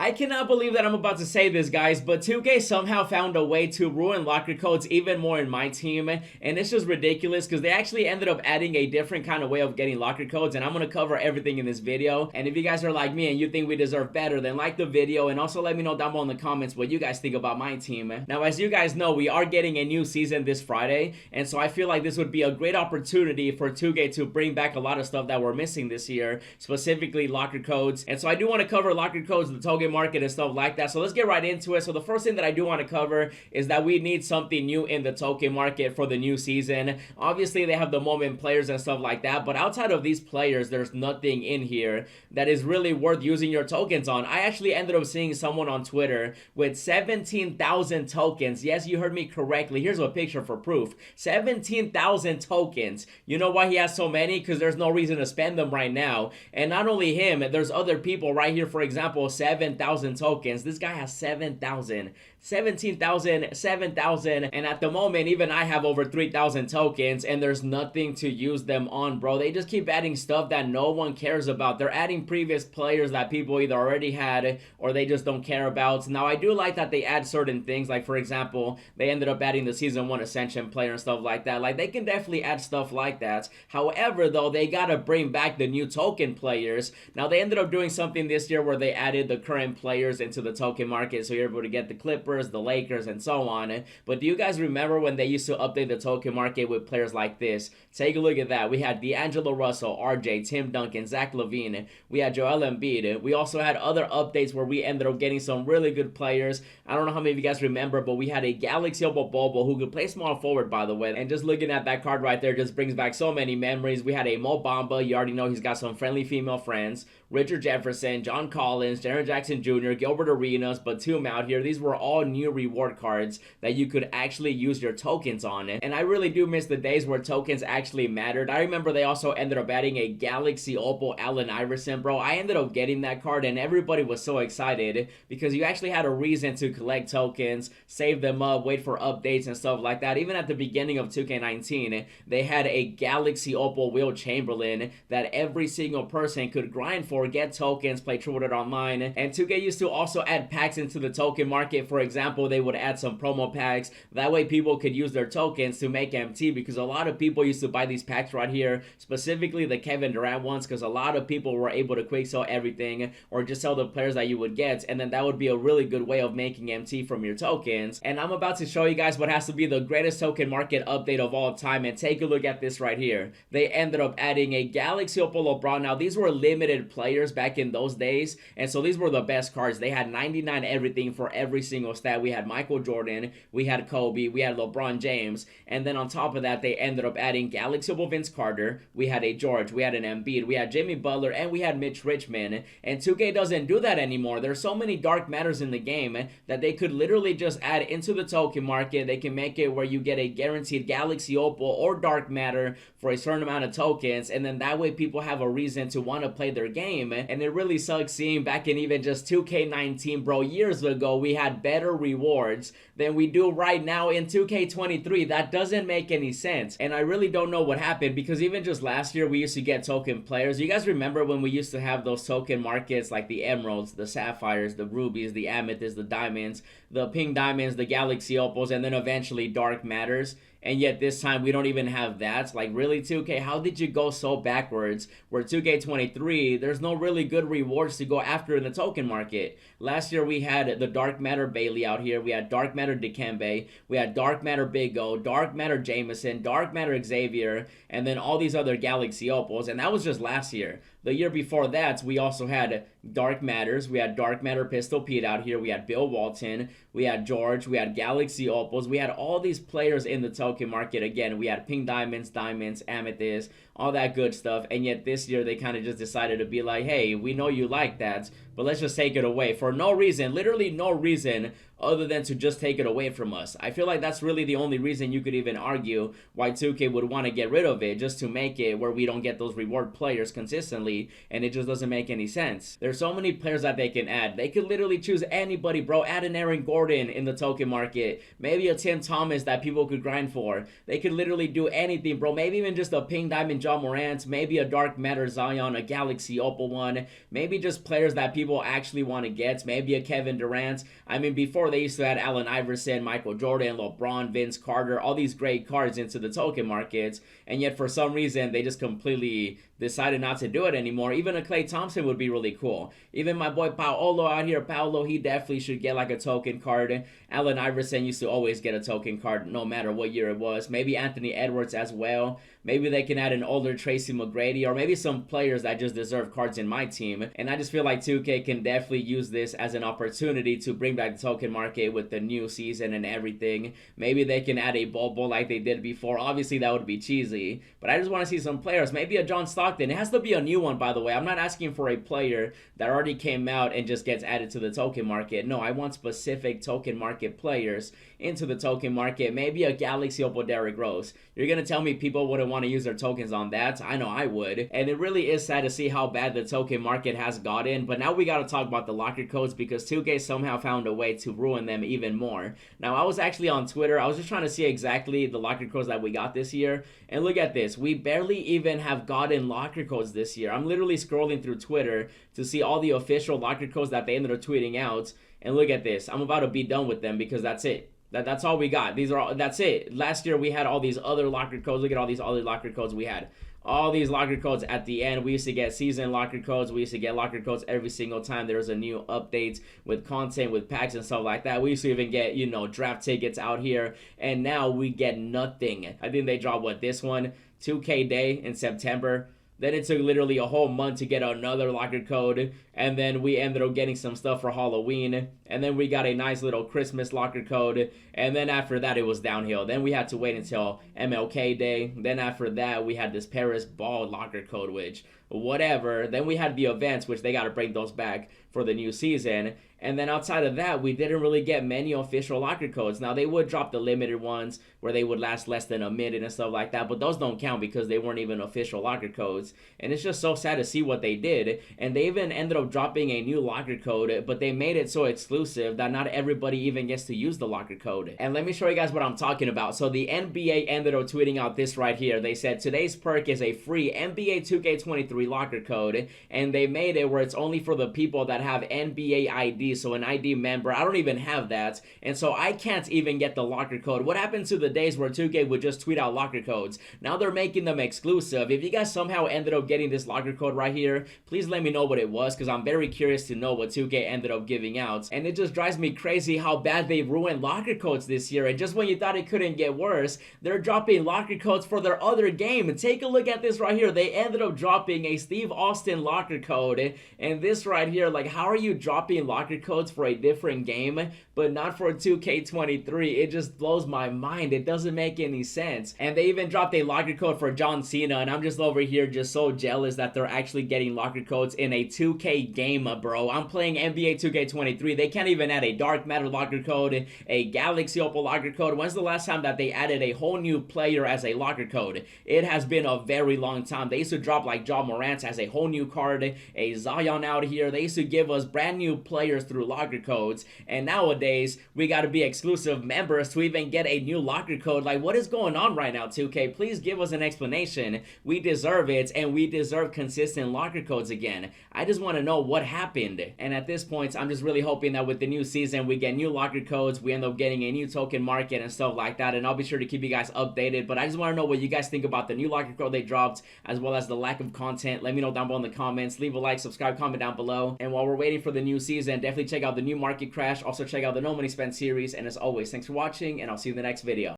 I cannot believe that I'm about to say this, guys, but 2K somehow found a way to ruin locker codes even more in my team, and it's just ridiculous because they actually ended up adding a different kind of way of getting locker codes, and I'm going to cover everything in this video. And if you guys are like me and you think we deserve better, then like the video and also let me know down below in the comments what you guys think about my team. Now, as you guys know, we are getting a new season this Friday, and so I feel like this would be a great opportunity for 2K to bring back a lot of stuff that we're missing this year, specifically locker codes. And so I do want to cover locker codes, the token market, and stuff like that. So let's get right into it. So the first thing that I do want to cover is that we need something new in the token market for the new season. Obviously, they have the moment players and stuff like that, but outside of these players, there's nothing in here that is really worth using your tokens on. I actually ended up seeing someone on Twitter with 17,000 tokens. Yes, you heard me correctly. Here's a picture for proof. 17,000 tokens. You know why he has so many? Because there's no reason to spend them right now. And not only him, there's other people right here. For example, 7,000 tokens. This guy has 7,000. 17,000, 7,000, and at the moment, even I have over 3,000 tokens, and there's nothing to use them on, bro. They just keep adding stuff that no one cares about. They're adding previous players that people either already had or they just don't care about. Now, I do like that they add certain things, like, for example, they ended up adding the Season 1 Ascension player and stuff like that. Like, they can definitely add stuff like that. However, though, they gotta bring back the new token players. Now, they ended up doing something this year where they added the current players into the token market, so you're able to get the Clippers, the Lakers, and so on. But do you guys remember when they used to update the token market with players like this? Take a look at that. We had D'Angelo Russell, RJ, Tim Duncan, Zach LaVine. We had Joel Embiid. We also had other updates where we ended up getting some really good players. I don't know how many of you guys remember, but we had a Galaxy Opal Bobo who could play small forward, by the way. And just looking at that card right there just brings back so many memories. We had a Mo Bamba. You already know he's got some friendly female friends. Richard Jefferson, John Collins, Jaren Jackson Jr., Gilbert Arenas, Batum out here. These were all new reward cards that you could actually use your tokens on. And I really do miss the days where tokens actually mattered. I remember they also ended up adding a Galaxy Opal Allen Iverson, bro. I ended up getting that card and everybody was so excited because you actually had a reason to collect tokens, save them up, wait for updates and stuff like that. Even at the beginning of 2K19, they had a Galaxy Opal Will Chamberlain that every single person could grind for, get tokens, play True It Online. And 2K used to also add packs into the token market. For example, they would add some promo packs. That way people could use their tokens to make MT, because a lot of people used to buy these packs right here, specifically the Kevin Durant ones, because a lot of people were able to quick sell everything or just sell the players that you would get, and then that would be a really good way of making MT from your tokens. And I'm about to show you guys what has to be the greatest token market update of all time, and take a look at this right here. They ended up adding a Galaxy Opal LeBron. Now, these were limited players back in those days, and so these were the best cards. They had 99 everything for every single stat. We had Michael Jordan, we had Kobe, we had LeBron James, and then on top of that, they ended up adding Galaxy Opal Vince Carter, we had a George, we had an Embiid, we had Jimmy Butler, and we had Mitch Richmond. And 2K doesn't do that anymore. There's so many dark matters in the game that they could literally just add into the token market. They can make it where you get a guaranteed Galaxy Opal or dark matter for a certain amount of tokens, and then that way people have a reason to want to play their game. And it really sucks seeing back in even just 2K19, bro, years ago, we had better rewards than we do right now in 2K23. That doesn't make any sense. And I really don't know what happened, because even just last year, we used to get token players. You guys remember when we used to have those token markets like the Emeralds, the Sapphires, the Rubies, the Amethysts, the Diamonds, the Pink Diamonds, the Galaxy Opals, and then eventually Dark Matters? And yet this time we don't even have that. Like, really, 2K, how did you go so backwards? Where 2K23, there's no really good rewards to go after in the token market. Last year we had the Dark Matter Bailey out here. We had Dark Matter Dikembe. We had Dark Matter Big O, Dark Matter Jameson, Dark Matter Xavier, and then all these other Galaxy Opals. And that was just last year. The year before that, we also had Dark Matters. We had Dark Matter Pistol Pete out here. We had Bill Walton. We had George. We had Galaxy Opals. We had all these players in the token market. Again, we had Pink Diamonds, Diamonds, Amethyst, all that good stuff. And yet this year, they kind of just decided to be like, hey, we know you like that, but let's just take it away for no reason, literally no reason other than to just take it away from us. I feel like that's really the only reason you could even argue why 2K would want to get rid of it, just to make it where we don't get those reward players consistently, and it just doesn't make any sense. There's There's so many players that they can add. They could literally choose anybody, bro. Add an Aaron Gordon in the token market. Maybe a Tim Thomas that people could grind for. They could literally do anything, bro. Maybe even just a Pink Diamond John Morant. Maybe a Dark Matter Zion, a Galaxy Opal one. Maybe just players that people actually want to get. Maybe a Kevin Durant. I mean, before they used to add Allen Iverson, Michael Jordan, LeBron, Vince Carter, all these great cards into the token markets, and yet for some reason they just completely decided not to do it anymore. Even a Klay Thompson would be really cool. Even my boy Paolo out here, Paolo, he definitely should get like a token card. Allen Iverson used to always get a token card no matter what year it was. Maybe Anthony Edwards as well. Maybe they can add an older Tracy McGrady, or maybe some players that just deserve cards in my team. And I just feel like 2K can definitely use this as an opportunity to bring back the token market with the new season and everything. Maybe they can add a bubble like they did before. Obviously that would be cheesy, but I just want to see some players. Maybe a John Stockton. It has to be a new one, by the way. I'm not asking for a player that already came out and just gets added to the token market. No, I want specific token market players into the token market. Maybe a Galaxy Opal Derrick Rose. You're gonna tell me people wouldn't want to use their tokens on that? I know I would. And it really is sad to see how bad the token market has gotten. But now we gotta talk about the locker codes, because 2K somehow found a way to ruin them even more. Now I was actually on Twitter. I was just trying to see exactly the locker codes that we got this year. And look at this. We barely even have gotten locker codes this year. I'm literally scrolling through Twitter to see all the official locker codes that they ended up tweeting out. And look at this. I'm about to be done with them because that's it. That's all we got. These are all, that's it. Last year we had all these other locker codes. Look at all these other locker codes we had. All these locker codes at the end. We used to get season locker codes. We used to get locker codes every single time there was a new update with content, with packs and stuff like that. We used to even get, you know, draft tickets out here. And now we get nothing. I think they dropped, what, this one? 2K Day in September. Then it took literally a whole month to get another locker code. And then we ended up getting some stuff for Halloween. And then we got a nice little Christmas locker code. And then after that, it was downhill. Then we had to wait until MLK Day. Then after that, we had this Paris Ball locker code, which, whatever. Then we had the events, which they got to bring those back for the new season. And then outside of that, we didn't really get many official locker codes. Now, they would drop the limited ones where they would last less than a minute and stuff like that, but those don't count because they weren't even official locker codes. And it's just so sad to see what they did. And they even ended up dropping a new locker code, but they made it so exclusive that not everybody even gets to use the locker code. And let me show you guys what I'm talking about. So the NBA ended up tweeting out this right here. They said, today's perk is a free NBA 2K23 locker code, and they made it where it's only for the people that have NBA ID, so an ID member. I don't even have that, and so I can't even get the locker code. What happened to the days where 2K would just tweet out locker codes? Now they're making them exclusive. If you guys somehow ended up getting this locker code right here, please let me know what it was, because I'm very curious to know what 2K ended up giving out. And it just drives me crazy how bad they ruined locker codes this year. And just when you thought it couldn't get worse, they're dropping locker codes for their other game. Take a look at this right here. They ended up dropping a Steve Austin locker code, and this right here, like, how are you dropping locker codes for a different game but not for 2K23? It just blows my mind. It doesn't make any sense. And they even dropped a locker code for John Cena, and I'm just over here just so jealous that they're actually getting locker codes in a 2K game, bro. I'm playing NBA 2K23. They can't even add a Dark Matter locker code, a Galaxy Opal locker code. When's the last time that they added a whole new player as a locker code? It has been a very long time. They used to drop like John Morant as a whole new card, a Zion out here. They used to give us brand new players through locker codes, and nowadays we got to be exclusive members to even get a new locker code. Like, what is going on right now, 2K? Please give us an explanation. We deserve it, and we deserve consistent locker codes again. I just want to know what happened. And at this point, I'm just really hoping that with the new season, we get new locker codes, we end up getting a new token market and stuff like that, and I'll be sure to keep you guys updated. But I just want to know what you guys think about the new locker code they dropped, as well as the lack of content. Let me know down below in the comments. Leave a like, subscribe, comment down below. And while we're waiting for the new season, definitely check out the new market crash. Also check out the No Money Spent series. And as always, thanks for watching, and I'll see you in the next video.